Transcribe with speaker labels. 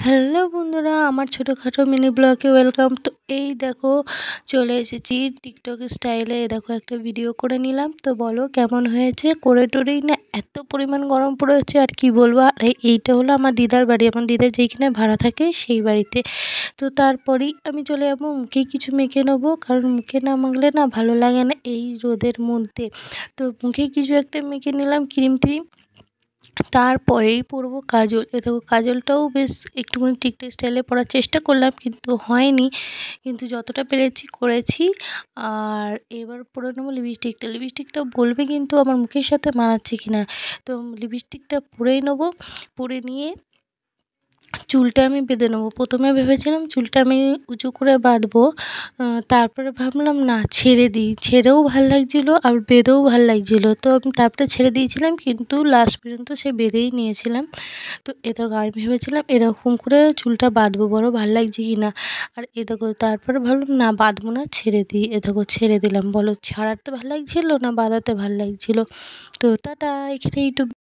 Speaker 1: Hello বন্ধুরা, আমার ছোটোখাটো মিনি ব্লগে ওয়েলকাম। তো এই দেখো চলে এসেছি টিকটক স্টাইলে। দেখো একটা ভিডিও করে নিলাম, তো বলো কেমন হয়েছে। করে টোরেই না এত পরিমাণ গরম পড়েছে আর কি বলবো। আর এইটা হলো আমার দিদার বাড়ি, আমার দিদা যেইখানে ভাড়া থাকে সেই বাড়িতে। তো তারপরেই আমি চলে যাবো, মুখে কিছু মেখে নেবো, কারণ মুখে না মাখলে না ভালো লাগে না এই রোদের মধ্যে। তো মুখে কিছু একটা মেখে নিলাম, ক্রিম ট্রিম। তারপরেই পরবো কাজল। এ দেখো কাজলটাও বেশ একটুখানি টিকটক স্টাইলে পরার চেষ্টা করলাম, কিন্তু হয়নি, কিন্তু যতটা পেরেছি করেছি। আর এবার পরে নেবো লিপস্টিকটা। লিপস্টিকটা বলবে কিন্তু আমার মুখের সাথে মানাচ্ছে কিনা। তো লিপস্টিকটা পরেই নেবো। পরে নিয়ে চুলটা আমি বেঁধে নেবো। প্রথমে ভেবেছিলাম চুলটা আমি উঁচু করে বাঁধবো, তারপরে ভাবলাম না ছেড়ে দিই, ছেড়েও ভাল লাগছিলো আর বেঁধেও ভাল লাগছিলো। তো আমি তারপরে ছেড়ে দিয়েছিলাম, কিন্তু লাস্ট পর্যন্ত সে বেঁধেই নিয়েছিলাম। তো এ দেখো আমি ভেবেছিলাম এরকম করে চুলটা বাঁধবো, বড় ভাল লাগছে কি না। আর এ দেখো তারপরে ভাবলাম না বাঁধবো না, ছেড়ে দিই। এ দেখো ছেড়ে দিলাম। বলো ছাড়াতে ভাল লাগছিলো না বাঁধাতে ভাল লাগছিলো। তো টাটা, এখানে একটু